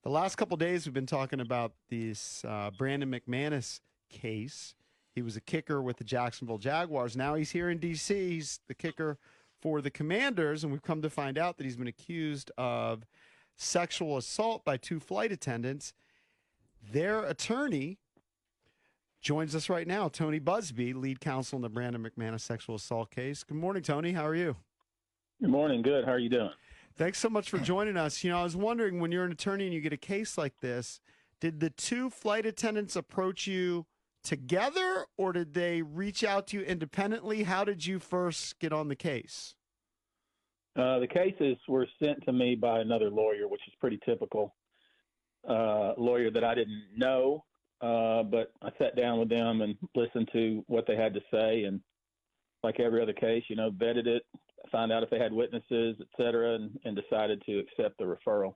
The last couple of days, we've been talking about this Brandon McManus case. He was a kicker with the Jacksonville Jaguars. Now he's here in D.C. He's the kicker for the Commanders, and we've come to find out that he's been accused of sexual assault by 2 flight attendants. Their attorney joins us right now, Tony Buzbee, lead counsel in the Brandon McManus sexual assault case. Good morning, Tony. How are you? Good morning. Good. How are you doing? Thanks so much for joining us. I was wondering, when you're an attorney and you get a case like this, did the 2 flight attendants approach you together, or did they reach out to you independently? How did you first get on the case? The cases were sent to me by another lawyer, which is pretty typical. Lawyer that I didn't know, but I sat down with them and listened to what they had to say, and like every other case, vetted it, found out if they had witnesses, et cetera, and decided to accept the referral.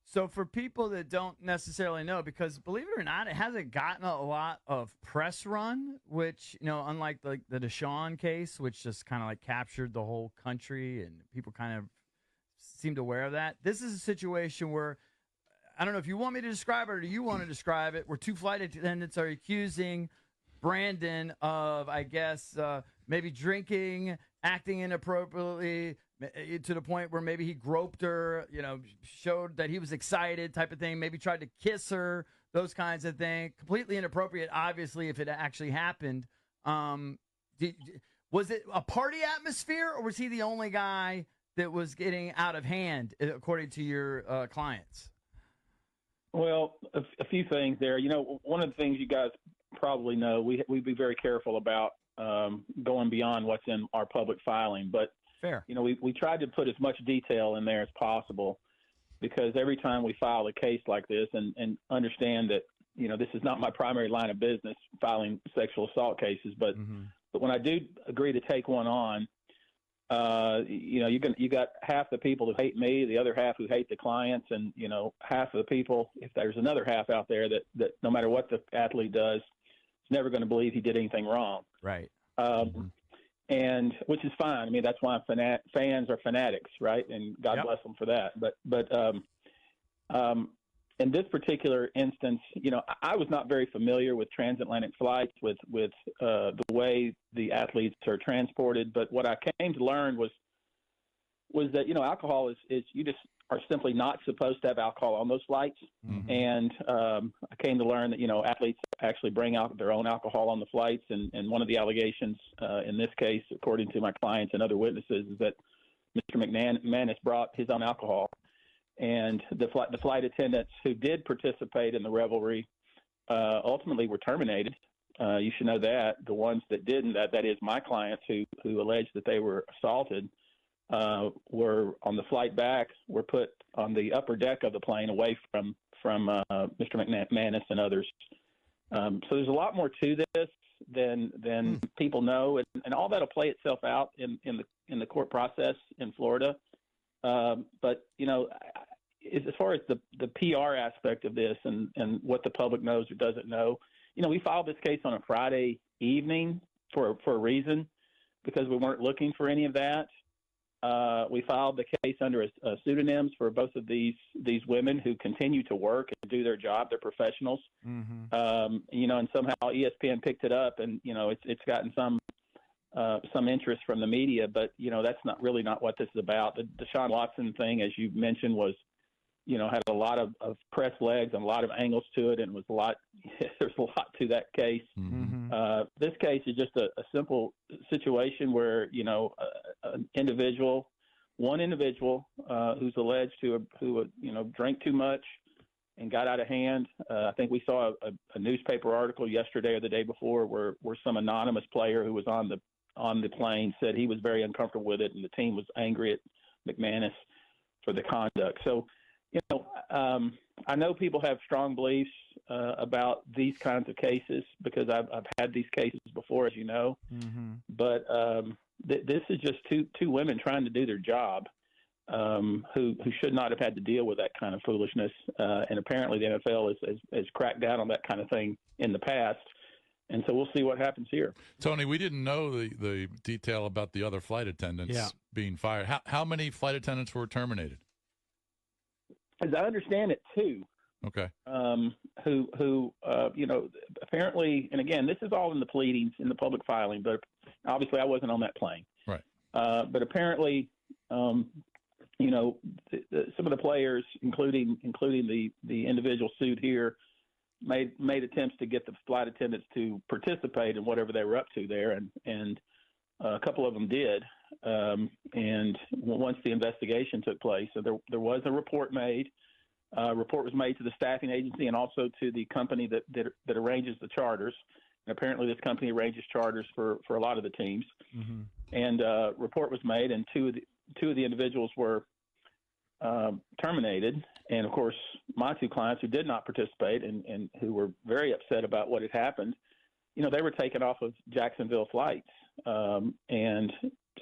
So for people that don't necessarily know, because believe it or not, it hasn't gotten a lot of press run, which, unlike the Deshaun case, which just kind of like captured the whole country and people kind of seemed aware of that. This is a situation where, I don't know if you want me to describe it or do you want to describe it, where 2 flight attendants are accusing Brandon of, I guess, maybe drinking, acting inappropriately, to the point where maybe he groped her, showed that he was excited type of thing, maybe tried to kiss her, those kinds of things. Completely inappropriate, obviously, if it actually happened. Was it a party atmosphere, or was he the only guy that was getting out of hand, according to your clients? Well, a few things there. One of the things you guys probably know, we be very careful about going beyond what's in our public filing. But, fair. We tried to put as much detail in there as possible, because every time we file a case like this, and understand that, this is not my primary line of business, filing sexual assault cases. But when I do agree to take one on, you got half the people who hate me, the other half who hate the clients, and half of the people, if there's another half out there that no matter what the athlete does, is never going to believe he did anything wrong. Right. And which is fine. I mean, that's why fans are fanatics, right? And God bless them for that. But in this particular instance, I was not very familiar with transatlantic flights, with the way the athletes are transported. But what I came to learn was that alcohol is you just are simply not supposed to have alcohol on those flights. Mm-hmm. And I came to learn that athletes actually bring out their own alcohol on the flights. And one of the allegations in this case, according to my clients and other witnesses, is that Mr. McManus brought his own alcohol. And the flight attendants who did participate in the revelry ultimately were terminated. You should know that. The ones that didn't, that is my clients who alleged that they were assaulted, were on the flight back, were put on the upper deck of the plane away from Mr. McManus and others. So there's a lot more to this than people know, and all that'll play itself out in the court process in Florida. But as far as the PR aspect of this and what the public knows or doesn't know, we filed this case on a Friday evening for a reason, because we weren't looking for any of that. We filed the case under pseudonyms for both of these women who continue to work and do their job. They're professionals. Mm-hmm. And somehow ESPN picked it up, and it's gotten some interest from the media, but that's not what this is about. The Deshaun Watson thing, as you mentioned, was had a lot of press legs and a lot of angles to it, and was there's a lot to that case. Mm-hmm. This case is just a simple situation where one individual who's alleged who drank too much and got out of hand. I think we saw a newspaper article yesterday or the day before where some anonymous player who was on the plane said he was very uncomfortable with it, and the team was angry at McManus for the conduct. So, I know people have strong beliefs about these kinds of cases, because I've had these cases before, as you know. Mm-hmm. But this is just two women trying to do their job, who should not have had to deal with that kind of foolishness. And apparently the NFL has cracked down on that kind of thing in the past. And so we'll see what happens here. Tony, we didn't know the detail about the other flight attendants being fired. How many flight attendants were terminated? as I understand it, two. Okay. Who apparently, and again, this is all in the pleadings, in the public filing, but obviously I wasn't on that plane. Right. But apparently, some of the players, including the individual sued here, made attempts to get the flight attendants to participate in whatever they were up to there, and a couple of them did. And once the investigation took place, so there was a report made. A report was made to the staffing agency and also to the company that arranges the charters. And apparently, this company arranges charters for a lot of the teams. Mm-hmm. And a report was made, and two of the individuals were terminated. And of course, my two clients who did not participate and who were very upset about what had happened, they were taken off of Jacksonville flights. And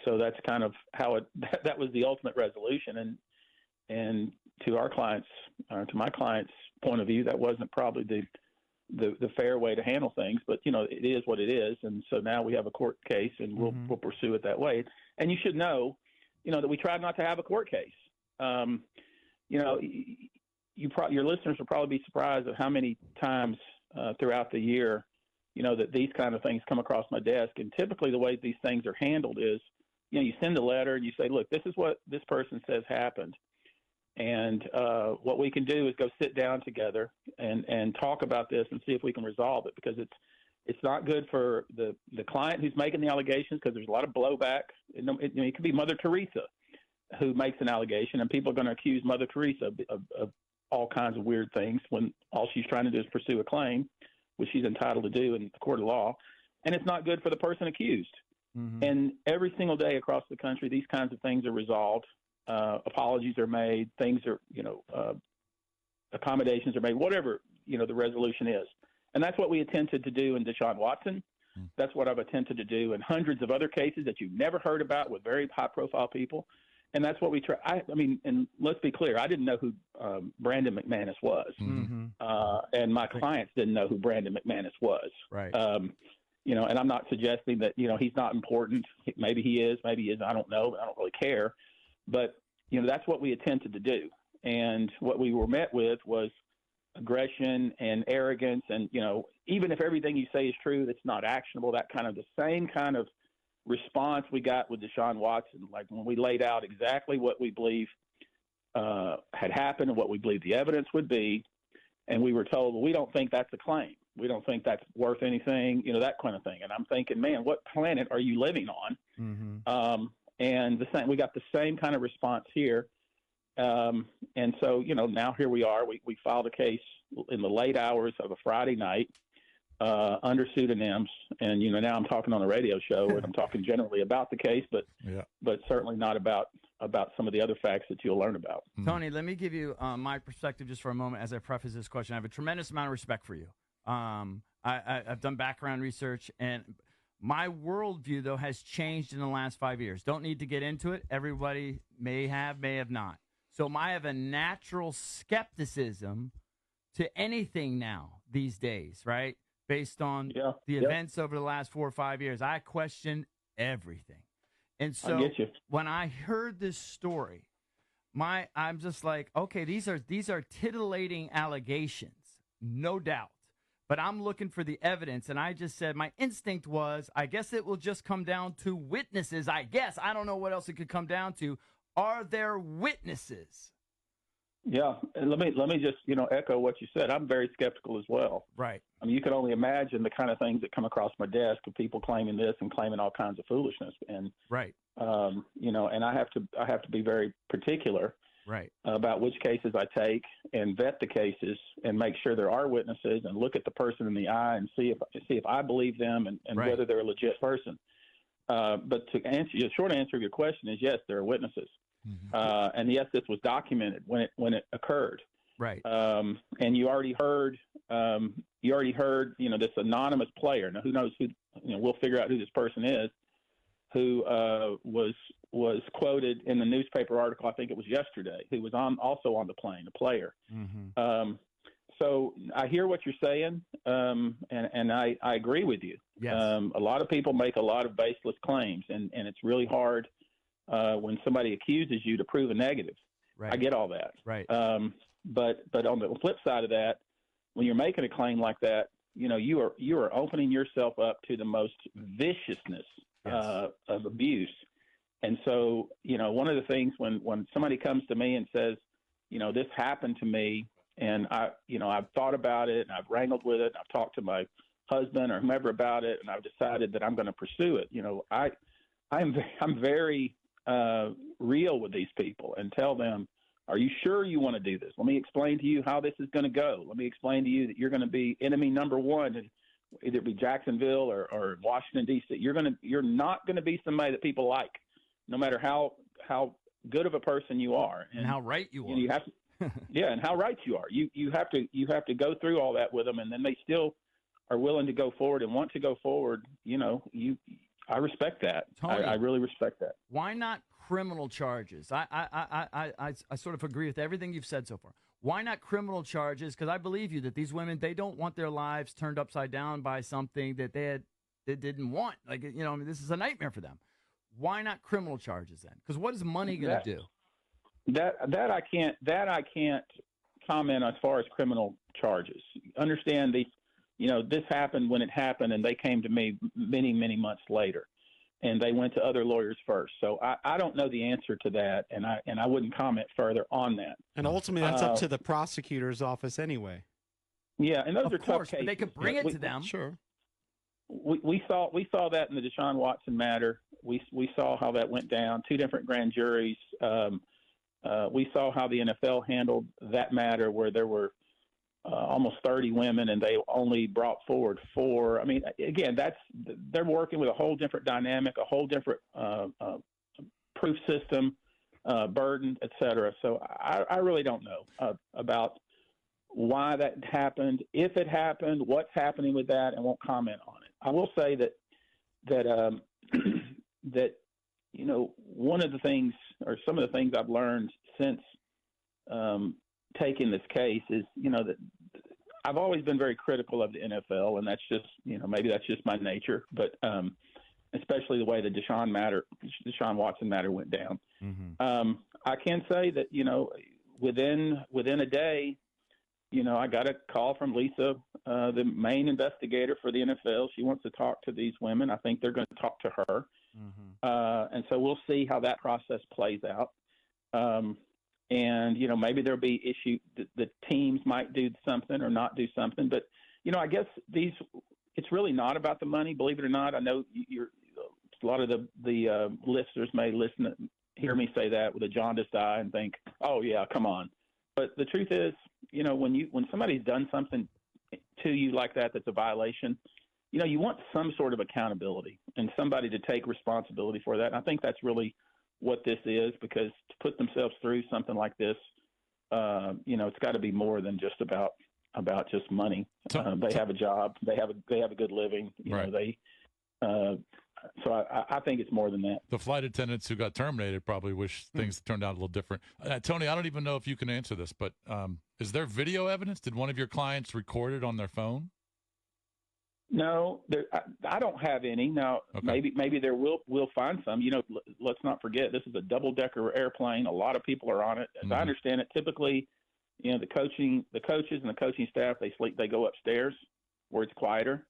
so that's kind of how that was the ultimate resolution. And to our clients, to my client's point of view, that wasn't probably the fair way to handle things, but it is what it is. And so now we have a court case, and we'll pursue it that way. And you should know, that we tried not to have a court case. Your listeners will probably be surprised at how many times throughout the year, that these kind of things come across my desk. And typically the way these things are handled is, you send a letter and you say, look, this is what this person says happened. And what we can do is go sit down together and talk about this and see if we can resolve it, because it's not good for the client who's making the allegations, because there's a lot of blowback. It could be Mother Teresa who makes an allegation, and people are going to accuse Mother Teresa of all kinds of weird things when all she's trying to do is pursue a claim, which she's entitled to do in the court of law. And it's not good for the person accused. Mm-hmm. And every single day across the country, these kinds of things are resolved. Apologies are made, things are, accommodations are made, whatever, the resolution is. And that's what we attempted to do in Deshaun Watson. That's what I've attempted to do in hundreds of other cases that you've never heard about with very high profile people. And that's what we try. And let's be clear, I didn't know who Brandon McManus was. Mm-hmm. And my clients didn't know who Brandon McManus was. Right. And I'm not suggesting that, he's not important. Maybe he is, maybe he isn't. I don't know. I don't really care. But, that's what we attempted to do. And what we were met with was aggression and arrogance. And, even if everything you say is true, that's not actionable, that kind of the same kind of response we got with Deshaun Watson, like when we laid out exactly what we believe had happened and what we believe the evidence would be. And we were told, well, we don't think that's a claim. We don't think that's worth anything, that kind of thing. And I'm thinking, man, what planet are you living on? Mm-hmm. And we got the same kind of response here. And so, now here we are. We filed a case in the late hours of a Friday night under pseudonyms. And, now I'm talking on a radio show and I'm talking generally about the case, but certainly not about some of the other facts that you'll learn about. Tony, let me give you my perspective just for a moment as I preface this question. I have a tremendous amount of respect for you. I've done background research, and my worldview, though, has changed in the last 5 years. Don't need to get into it. Everybody may have not. So I have a natural skepticism to anything now these days, right? Based on the events over the last 4 or 5 years. I question everything. And so when I heard this story, I'm just like, okay, these are titillating allegations, no doubt. But I'm looking for the evidence, and I just said my instinct was, I guess it will just come down to witnesses. I don't know what else it could come down to. Are there witnesses? Yeah, and let me just echo what you said. I'm very skeptical as well. Right. You can only imagine the kind of things that come across my desk of people claiming this and claiming all kinds of foolishness. And right. And I have to be very particular. Right. About which cases I take and vet the cases and make sure there are witnesses and look at the person in the eye and see if I believe them and right. whether they're a legit person. But to answer the short answer of your question is yes, there are witnesses. Mm-hmm. And yes, this was documented when it occurred. Right. And you already heard this anonymous player. Now who knows who? We'll figure out who this person is. Who was quoted in the newspaper article, I think it was yesterday, who was also on the plane, a player. Mm-hmm. So I hear what you're saying, and I agree with you. Yes. A lot of people make a lot of baseless claims, and it's really hard when somebody accuses you to prove a negative. Right. I get all that. Right. But on the flip side of that, when you're making a claim like that, you are opening yourself up to the most viciousness of abuse. And so, one of the things when somebody comes to me and says, this happened to me, and I've thought about it and I've wrangled with it, and I've talked to my husband or whomever about it, and I've decided that I'm going to pursue it. I'm very real with these people and tell them, are you sure you want to do this? Let me explain to you how this is going to go. Let me explain to you that you're going to be enemy number one, and either it be Jacksonville or Washington D.C. You're not going to be somebody that people like, no matter how good of a person you are, and how right you are. You have to, yeah, and how right you are. You have to go through all that with them, and then they still are willing to go forward and want to go forward. I respect that. Tony, I really respect that. Why not criminal charges? I sort of agree with everything you've said so far. Why not criminal charges? Because I believe you that these women, they don't want their lives turned upside down by something that they didn't want. This is a nightmare for them. Why not criminal charges then? Because what is money going to do? That I can't comment as far as criminal charges. Understand these. This happened when it happened, and they came to me many, many months later, and they went to other lawyers first. So I don't know the answer to that, and I wouldn't comment further on that. And ultimately, that's up to the prosecutor's office anyway. Yeah, and those are tough cases. But they could bring it to them. Sure. We saw that in the Deshaun Watson matter. We saw how that went down. 2 different grand juries. We saw how the NFL handled that matter, where there were almost 30 women, and they only brought forward 4. I mean, again, they're working with a whole different dynamic, a whole different proof system, burden, et cetera. So I really don't know about why that happened, if it happened, what's happening with that, and won't comment on it. I will say that one of the things, or some of the things I've learned since taking this case is, that I've always been very critical of the NFL, and that's just, maybe that's just my nature, but especially the way the Deshaun Watson matter went down. Mm-hmm. I can say that, within a day, I got a call from Lisa, the main investigator for the NFL. She wants to talk to these women. I think they're going to talk to her. Mm-hmm. And so we'll see how that process plays out. And, maybe there'll be issue the teams might do something or not do something. But, I guess it's really not about the money, believe it or not. I know a lot of the listeners may hear me say that with a jaundiced eye and think, oh, yeah, come on. But the truth is, when somebody's done something to you like that, that's a violation, you want some sort of accountability and somebody to take responsibility for that. And I think that's really what this is, because to put themselves through something like this, it's got to be more than just about just money. They have a job, they have a good living, right. So I think it's more than that. The flight attendants who got terminated probably wish things turned out a little different. Tony, I don't even know if you can answer this, but is there video evidence? Did one of your clients record it on their phone? No, I don't have any. Now, okay. Maybe we'll find some. Let's not forget, this is a double-decker airplane. A lot of people are on it. As I understand it, typically, the coaches and the coaching staff, they go upstairs where it's quieter.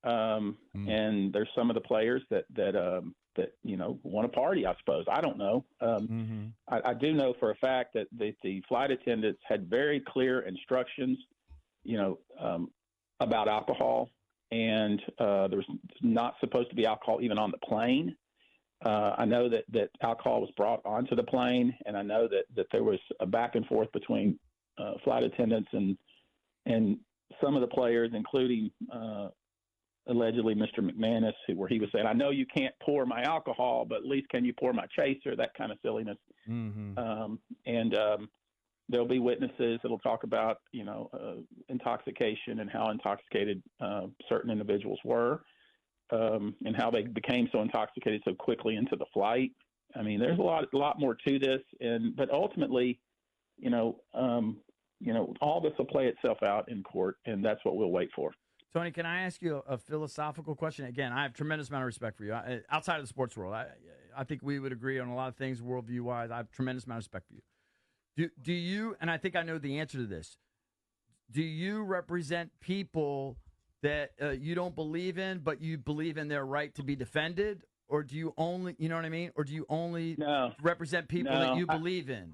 And there's some of the players that want to party, I suppose. I don't know. I do know for a fact that the flight attendants had very clear instructions, about alcohol, and there was not supposed to be alcohol even on the plane. I know that alcohol was brought onto the plane, and I know that there was a back and forth between flight attendants and some of the players, including allegedly Mr. McManus, where he was saying, I know you can't pour my alcohol, but at least can you pour my chaser, that kind of silliness. And there'll be witnesses that'll talk about, intoxication and how intoxicated certain individuals were, and how they became so intoxicated so quickly into the flight. I mean, there's a lot more to this, but ultimately, all this will play itself out in court, and that's what we'll wait for. Tony, can I ask you a philosophical question? Again, I have tremendous amount of respect for you. Outside of the sports world, I think we would agree on a lot of things worldview-wise. I have tremendous amount of respect for you. Do you, and I think I know the answer to this, do you represent people that you don't believe in, but you believe in their right to be defended? Or do you only, you know what I mean? Or do you only represent people that you believe in?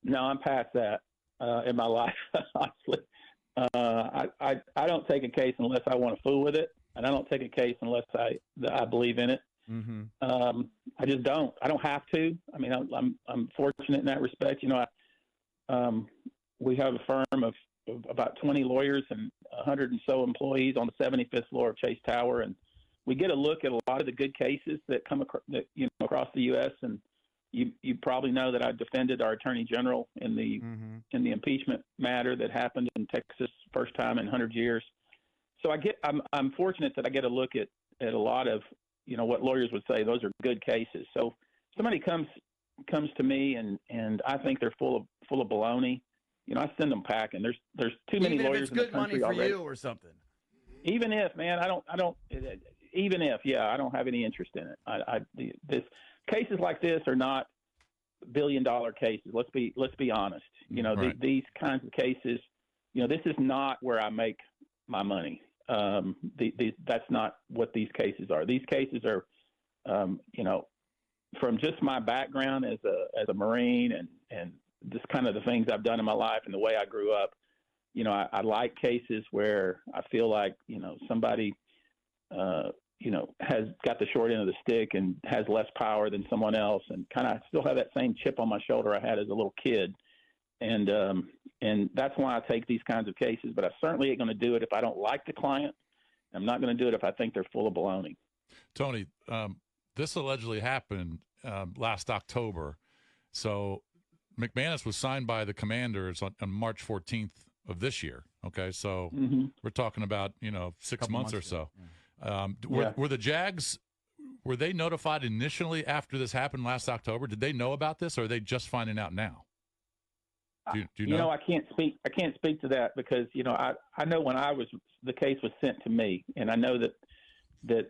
No, I'm past that in my life, honestly. I don't take a case unless I want to fool with it, and I don't take a case unless I believe in it. Mm-hmm. I just don't. I don't have to. I mean, I'm fortunate in that respect. You know, we have a firm of about 20 lawyers and 100 and so employees on the 75th floor of Chase Tower, and we get a look at a lot of the good cases that come across the U.S. And you probably know that I defended our Attorney General in the impeachment matter that happened in Texas, first time in 100 years. So I'm fortunate that I get a look at a lot of, you know, what lawyers would say those are good cases. So somebody comes to me and I think they're full of baloney, you know, I send them packing. There's too many lawyers in the country already. Even if it's good money for you or something. Even if, man, I don't. Even if, I don't have any interest in it. Cases like this are not billion-dollar cases. Let's be honest. You know, right. These kinds of cases, you know, this is not where I make my money. That's not what these cases are. These cases are, you know, from just my background as a Marine and just kind of the things I've done in my life and the way I grew up. You know, I like cases where I feel like, you know, somebody, you know, has got the short end of the stick and has less power than someone else, and kind of still have that same chip on my shoulder I had as a little kid. And that's why I take these kinds of cases, but I certainly ain't going to do it if I don't like the client. I'm not going to do it if I think they're full of baloney. Tony, this allegedly happened last October. So McManus was signed by the Commanders on March 14th of this year. Okay, so we're talking about, you know, 6 months or so. Were the Jags, were they notified initially after this happened last October? Did they know about this, or are they just finding out now? Do you know? You know, I can't speak to that because, you know, I know when the case was sent to me, and I know that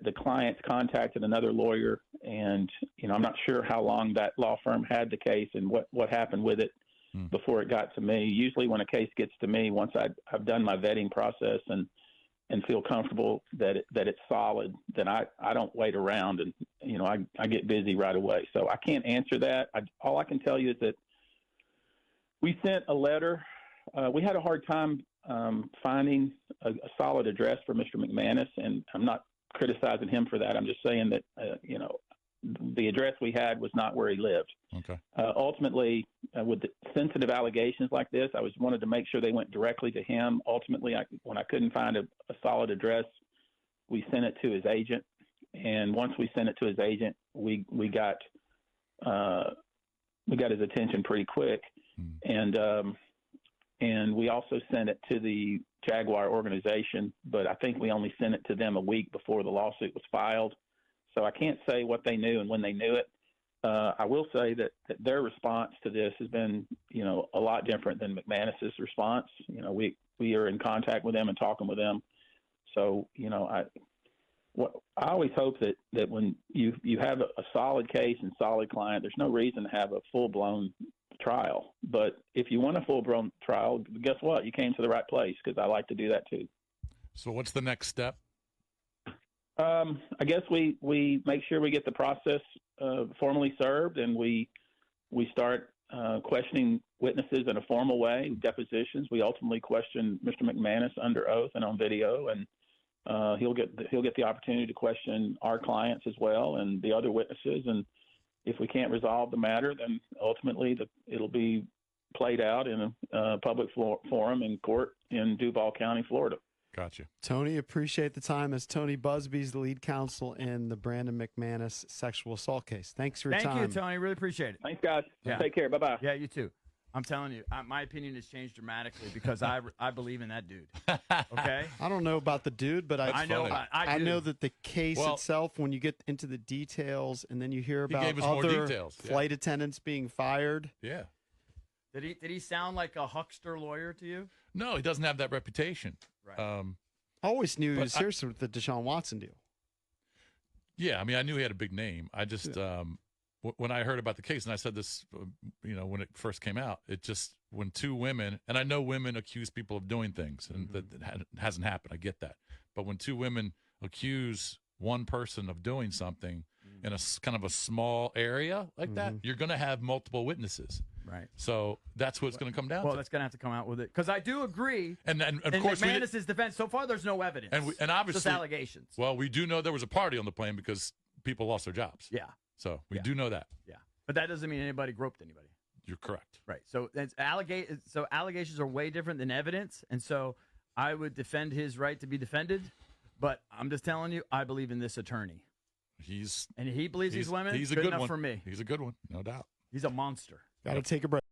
the clients contacted another lawyer, and, you know, I'm not sure how long that law firm had the case and what happened with it before it got to me. Usually when a case gets to me, once I've done my vetting process and feel comfortable that it's solid, then I don't wait around, and, you know, I get busy right away. So I can't answer that. All I can tell you is that we sent a letter. We had a hard time finding a solid address for Mr. McManus, and I'm not criticizing him for that. I'm just saying that, you know, the address we had was not where he lived. Okay. Ultimately, with the sensitive allegations like this, I wanted to make sure they went directly to him. Ultimately, when I couldn't find a solid address, we sent it to his agent. And once we sent it to his agent, we got his attention pretty quick. And we also sent it to the Jaguar organization, but I think we only sent it to them a week before the lawsuit was filed. So I can't say what they knew and when they knew it. I will say that their response to this has been, you know, a lot different than McManus's response. You know, we are in contact with them and talking with them. So, you know, I always hope that when you have a solid case and solid client, there's no reason to have a full-blown trial. But if you want a full-blown trial, guess what? You came to the right place, because I like to do that too. So what's the next step? I guess we make sure we get the process formally served, and we start questioning witnesses in a formal way, depositions. We ultimately question Mr. McManus under oath and on video, and he'll get the opportunity to question our clients as well and the other witnesses. And if we can't resolve the matter, then ultimately it'll be played out in a public forum in court in Duval County, Florida. Gotcha. Tony, appreciate the time. As Tony Buzbee's the lead counsel in the Brandon McManus sexual assault case. Thanks for your time. Thank you, Tony. Really appreciate it. Thanks, guys. Yeah. Take care. Bye-bye. Yeah, you too. I'm telling you, my opinion has changed dramatically because I believe in that dude. Okay? I don't know about the dude, but I know that the case itself, when you get into the details and then you hear about other flight attendants being fired. Yeah. Did he sound like a huckster lawyer to you? No, he doesn't have that reputation. Right. I always knew he was serious with the Deshaun Watson deal. Yeah, I mean, I knew he had a big name. I just when I heard about the case, and I said this, when it first came out, it just when two women, and I know women accuse people of doing things, and that hasn't happened. I get that, but when two women accuse one person of doing something in a kind of a small area like that, you're going to have multiple witnesses. Right. So that's what it's going to come down to. Well, that's going to have to come out with it. Because I do agree. And of in course, McManus' defense, so far there's no evidence. And obviously, just allegations. Well, we do know there was a party on the plane because people lost their jobs. Yeah. So we do know that. Yeah. But that doesn't mean anybody groped anybody. You're correct. Right. So allegations are way different than evidence. And so I would defend his right to be defended. But I'm just telling you, I believe in this attorney. He believes these women. He's a good good enough one for me. He's a good one, no doubt. He's a monster. Got to take a break.